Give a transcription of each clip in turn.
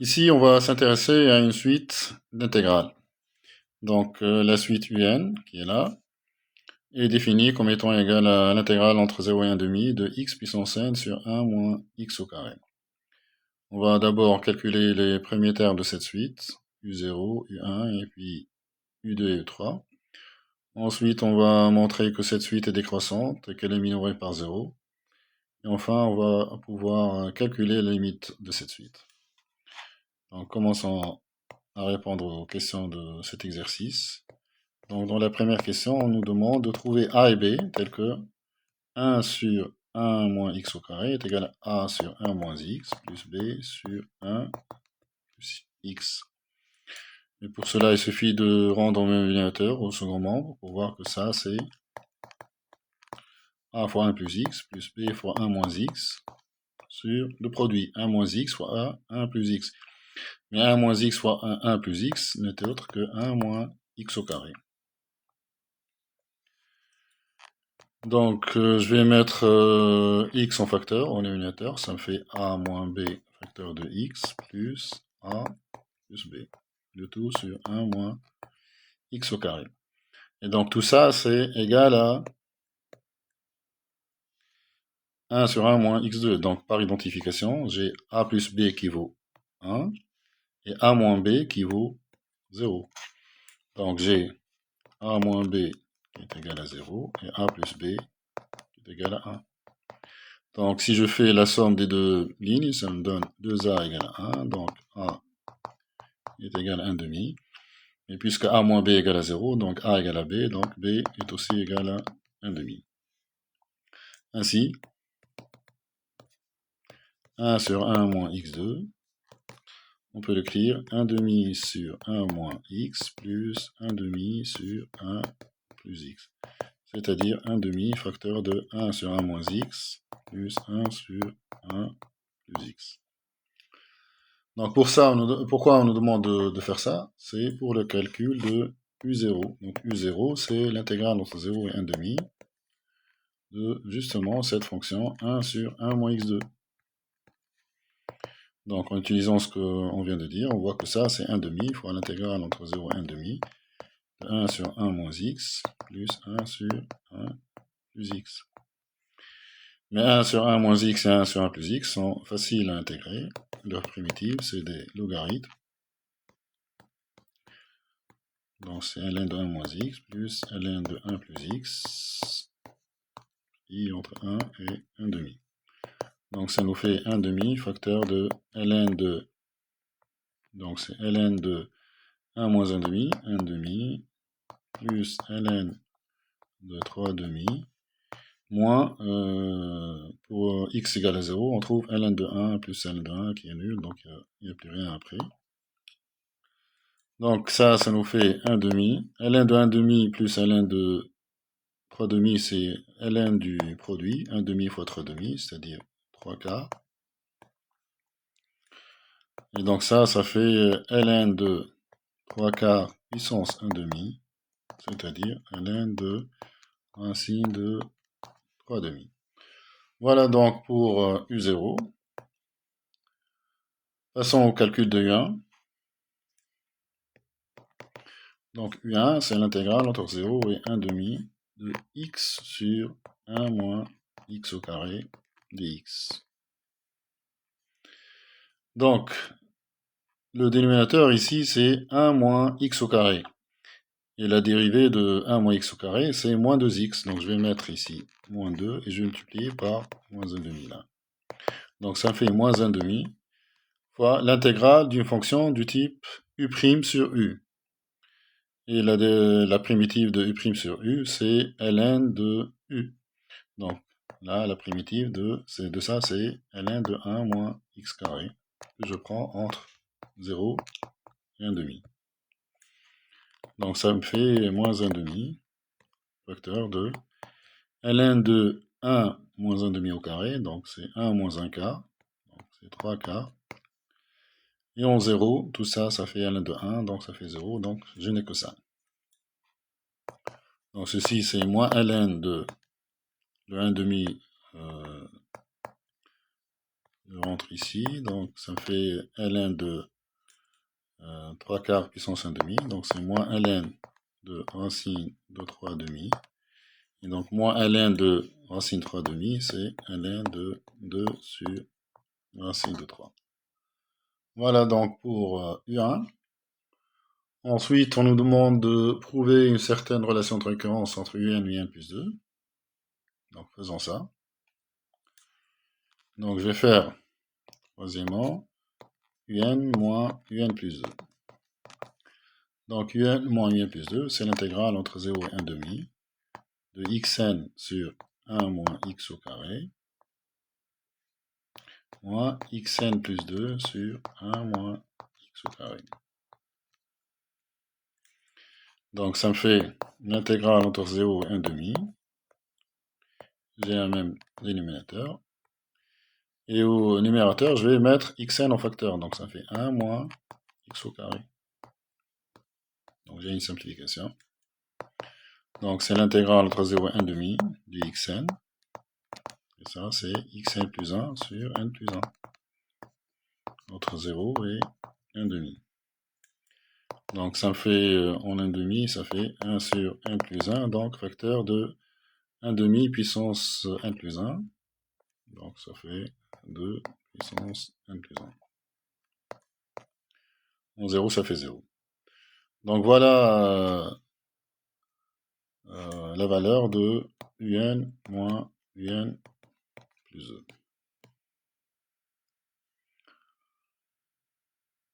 Ici, on va s'intéresser à une suite d'intégrales. Donc, la suite UN, qui est là, est définie comme étant égale à l'intégrale entre 0 et 1 demi de x puissance n sur 1 moins x au carré. On va d'abord calculer les premiers termes de cette suite, U0, U1, et puis U2 et U3. Ensuite, on va montrer que cette suite est décroissante et qu'elle est minorée par 0. Et enfin, on va pouvoir calculer les limites de cette suite. Donc, commençons à répondre aux questions de cet exercice. Donc, dans la première question, on nous demande de trouver A et B, tels que 1 sur 1 moins x au carré est égal à A sur 1 moins x, plus B sur 1 plus x. Et pour cela, il suffit de rendre au même dénominateur, au second membre, pour voir que ça, c'est A fois 1 plus x, plus B fois 1 moins x, sur le produit 1 moins x fois A, 1 plus x. Mais 1 moins x fois 1 plus x n'était autre que 1 moins x au carré. Donc, je vais mettre x en facteur, en dénominateur. Ça me fait a moins b facteur de x plus a plus b. Le tout sur 1 moins x au carré. Et donc, tout ça, c'est égal à 1 sur 1 moins x2. Donc, par identification, j'ai a plus b qui vaut 1 et a moins b qui vaut 0. Donc, j'ai a moins b qui est égal à 0 et a plus b qui est égal à 1. Donc, si je fais la somme des deux lignes, ça me donne 2a égale à 1. Donc, a est égal à 1 demi. Et puisque a moins b égale à 0, donc a égale à b, donc b est aussi égal à 1 demi. Ainsi, 1 sur 1 moins x2, on peut l'écrire 1 demi sur 1 moins x plus 1 demi sur 1 plus x. C'est-à-dire 1 demi facteur de 1 sur 1 moins x plus 1 sur 1 plus x. Donc pour ça, pourquoi on nous demande de faire ça? C'est pour le calcul de U0. Donc U0, c'est l'intégrale entre 0 et 1 demi de justement cette fonction 1 sur 1 moins x2. Donc en utilisant ce qu'on vient de dire, on voit que ça c'est 1 demi fois l'intégrale entre 0 et 1 demi de 1 sur 1 moins x plus 1 sur 1 plus x. Mais 1 sur 1 moins x et 1 sur 1 plus x sont faciles à intégrer. Leurs primitives, c'est des logarithmes. Donc c'est ln de 1 moins x plus ln de 1 plus x qui entre 1 et 1 demi. Donc ça nous fait 1 demi facteur de ln de, donc c'est ln de 1 moins 1 demi plus ln de 3 demi moins, pour x égale à 0, on trouve ln de 1 plus ln de 1 qui est nul, donc il n'y a plus rien après. Donc ça nous fait 1 demi. ln de 1 demi plus ln de 3 demi, c'est ln du produit, 1 demi fois 3 demi, c'est-à-dire 3 quarts. Et donc ça fait ln de 3 quarts puissance 1 demi, c'est-à-dire ln de racine de 3 demi. Voilà donc pour U0. Passons au calcul de U1. Donc U1, c'est l'intégrale entre 0 et 1 demi de x sur 1 moins x au carré dx. Donc, le dénominateur ici, c'est 1 moins x au carré. Et la dérivée de 1 moins x au carré, c'est moins 2x. Donc je vais mettre ici moins 2 et je vais multiplier par moins 1 demi là. Donc ça fait moins 1 demi fois l'intégrale d'une fonction du type u' sur u. Et la primitive de u' sur u, c'est ln de u. Donc là, la primitive de ça, c'est ln de 1 moins x carré, que je prends entre 0 et 1 demi. Donc ça me fait moins 1 demi, facteur de ln de 1 moins 1 demi au carré, donc c'est 1 moins 1 quart, donc c'est 3 quarts. Et en 0, tout ça, ça fait ln de 1, donc ça fait 0, donc je n'ai que ça. Donc ceci, c'est moins ln de le 1 demi, je rentre ici, donc ça me fait ln de 3 quarts puissance 1 demi, donc c'est moins ln de racine de 3 demi. Et donc moins ln de racine 3 demi, c'est ln de 2 sur racine de 3. Voilà donc pour U1. Ensuite, on nous demande de prouver une certaine relation de récurrence entre UN et UN plus 2. Donc faisons ça. Donc je vais faire, troisièmement, UN moins UN plus 2. Donc UN moins UN plus 2, c'est l'intégrale entre 0 et 1 demi de xn sur 1 moins x au carré moins xn plus 2 sur 1 moins x au carré. Donc ça me fait l'intégrale entre 0 et 1 demi. J'ai un même dénominateur. Et au numérateur, je vais mettre xn en facteur. Donc ça fait 1 moins x au carré. Donc j'ai une simplification. Donc c'est l'intégrale entre 0 et 1 demi du xn. Et ça, c'est xn plus 1 sur n plus 1. Entre 0 et 1 demi. Donc ça me fait, en 1 demi, ça fait 1 sur n plus 1. Donc facteur de 1 demi puissance n plus 1. Donc ça fait 2 puissance n plus 1. En 0, ça fait 0. Donc voilà la valeur de un moins un plus 2.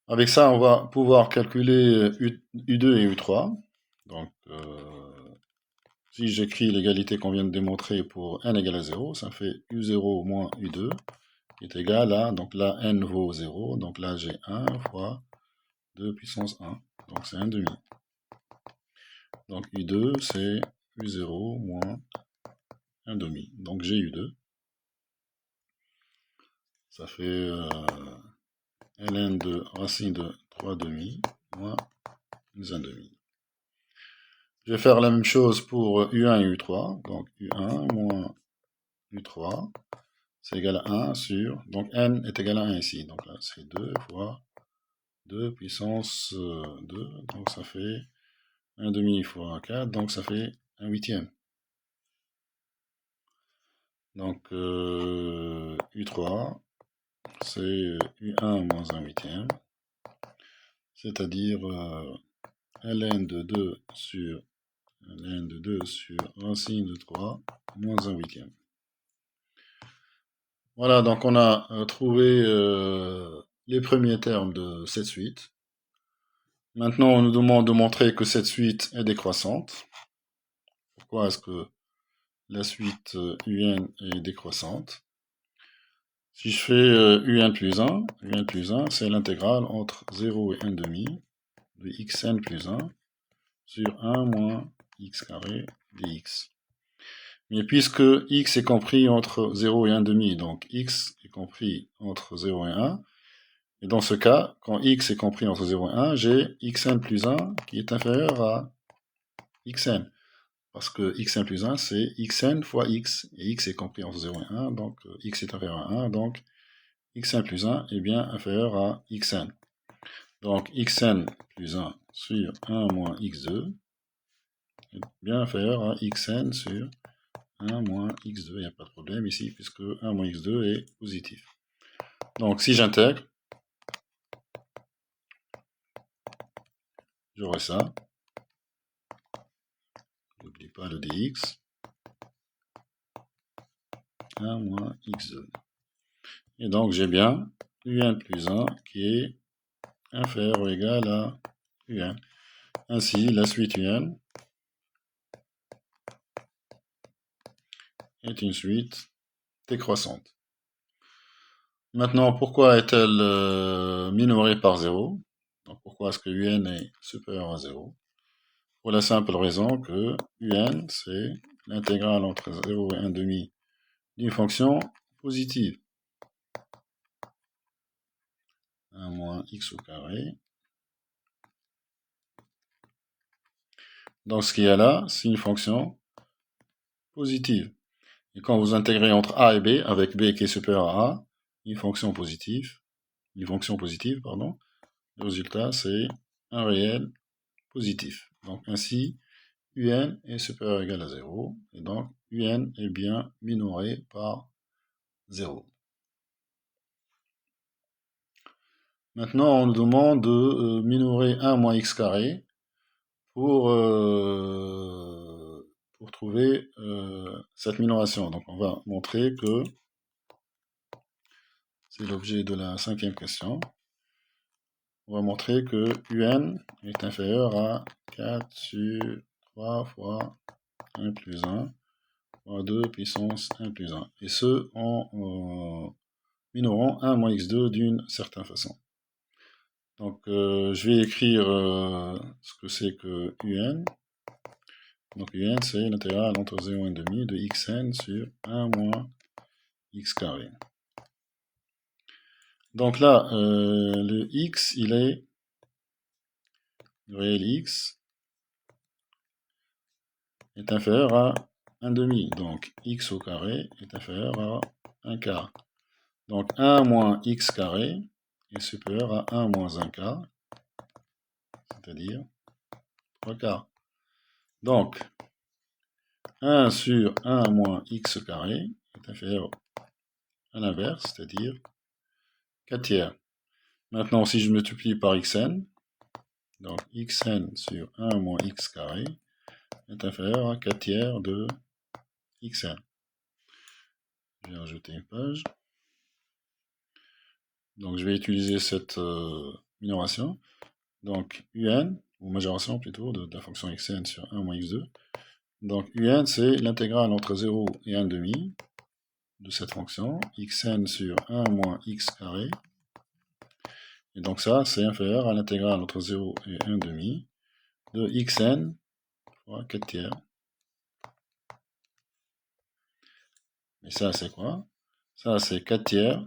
Avec ça, on va pouvoir calculer U2 et U3. Donc, si j'écris l'égalité qu'on vient de démontrer pour n égale à 0, ça fait U0 moins U2 qui est égal à, donc là, n vaut 0, donc là, j'ai 1 fois 2 puissance 1, donc c'est 1 demi. Donc U2, c'est U0 moins 1 demi, donc j'ai U2. Ça fait ln de racine de 3 demi moins 1 demi. Je vais faire la même chose pour U1 et U3. Donc U1 moins U3, c'est égal à 1 sur... Donc n est égal à 1 ici. Donc là, c'est 2 fois 2 puissance 2. Donc ça fait 1 demi fois 4. Donc ça fait 1 huitième. Donc U3, c'est U1 moins 1 huitième. C'est-à-dire ln de 2 sur ln de 2 sur racine de 3 moins 1 huitième. Voilà, donc on a trouvé les premiers termes de cette suite. Maintenant, on nous demande de montrer que cette suite est décroissante. Pourquoi est-ce que la suite UN est décroissante? Si je fais UN plus 1, c'est l'intégrale entre 0 et 1 demi de xn plus 1 sur 1 moins x carré dx. Mais puisque x est compris entre 0 et 1 demi, donc x est compris entre 0 et 1, et dans ce cas, quand x est compris entre 0 et 1, j'ai xn plus 1 qui est inférieur à xn. Parce que xn plus 1, c'est xn fois x, et x est compris entre 0 et 1, donc x est inférieur à 1, donc xn plus 1 est bien inférieur à xn. Donc xn plus 1 sur 1 moins x2 est bien inférieur à xn sur 1 moins x2, il n'y a pas de problème ici, puisque 1 moins x2 est positif. Donc si j'intègre, j'aurai ça. N'oublie pas le dx. 1 moins x2. Et donc j'ai bien un plus 1 qui est inférieur ou égal à un. Ainsi, la suite un est une suite décroissante. Maintenant, pourquoi est-elle minorée par 0? Donc, pourquoi est-ce que un est supérieur à 0? Pour la simple raison que un, c'est l'intégrale entre 0 et 1 demi d'une fonction positive. 1 moins x au carré. Donc ce qu'il y a là, c'est une fonction positive. Et quand vous intégrez entre a et b, avec b qui est supérieur à a, une fonction positive, le résultat c'est un réel positif. Donc ainsi, UN est supérieur ou égal à 0, et donc UN est bien minoré par 0. Maintenant, on nous demande de minorer 1 moins x carré pour trouver cette minoration. Donc on va montrer que c'est l'objet de la 5e question. On va montrer que UN est inférieur à 4 sur 3 fois 1 plus 1 fois 2 puissance 1 plus 1. Et ce, en minorant 1 moins x2 d'une certaine façon. Donc, je vais écrire ce que c'est que UN. Donc, UN, c'est l'intégrale entre 0 et 1,5 de xn sur 1 moins x carré. Donc là, le x, il est le réel x est inférieur à 1,5. Donc, x au carré est inférieur à 1 quart. Donc, 1 moins x carré est supérieur à 1 moins 1 quart, c'est-à-dire 3 quarts. Donc, 1 sur 1 moins x carré est inférieur à l'inverse, c'est-à-dire 4 tiers. Maintenant, si je multiplie par xn, donc xn sur 1 moins x carré est inférieur à 4 tiers de xn. Je vais rajouter une page. Donc, je vais utiliser cette minoration. Donc, un, ou majoration plutôt, de la fonction xn sur 1 moins x2. Donc, un, c'est l'intégrale entre 0 et 1,5 de cette fonction, xn sur 1 moins x carré. Et donc ça, c'est inférieur à l'intégrale entre 0 et 1,5 de xn fois 4 tiers. Et ça, c'est quoi? Ça, c'est 4 tiers.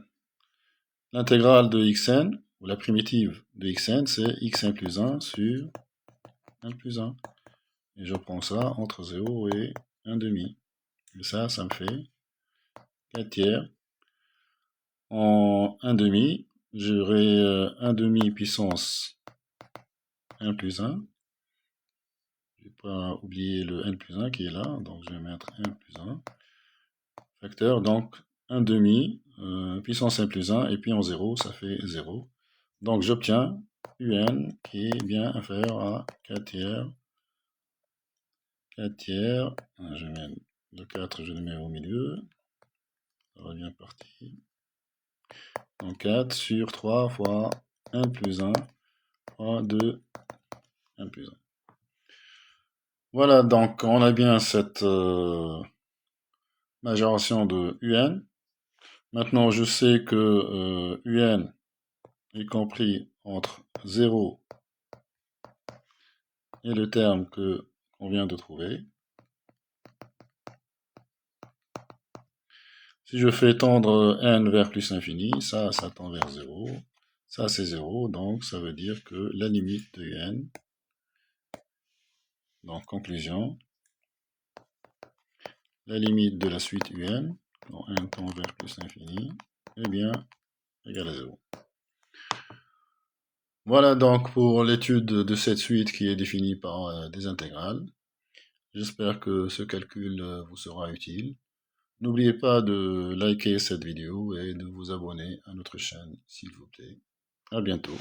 L'intégrale de xn, ou la primitive de xn, c'est xn plus 1 sur 1 plus 1. Et je prends ça entre 0 et 1,5. Et ça me fait 4 tiers. En 1,5, j'aurai 1,5 puissance 1 plus 1. Je ne vais pas oublier le n plus 1 qui est là, donc je vais mettre 1 plus 1. Facteur, donc 1,5 puissance 1 plus 1, et puis en 0, ça fait 0. Donc j'obtiens un qui est bien inférieur à 4 tiers. 4 tiers, je mets le 4, je le mets au milieu. Ça va bien partir. Donc 4 sur 3 fois 1 plus 1 fois 2, 1 plus 1. Voilà, donc on a bien cette majoration de un. Maintenant, je sais que un est compris entre 0 et le terme qu'on vient de trouver. Si je fais tendre n vers plus l'infini, ça tend vers 0. Ça, c'est 0, donc ça veut dire que la limite de n, donc conclusion, la limite de la suite un, quand n tend vers plus l'infini, est bien égale à 0. Voilà donc pour l'étude de cette suite qui est définie par des intégrales. J'espère que ce calcul vous sera utile. N'oubliez pas de liker cette vidéo et de vous abonner à notre chaîne, s'il vous plaît. À bientôt.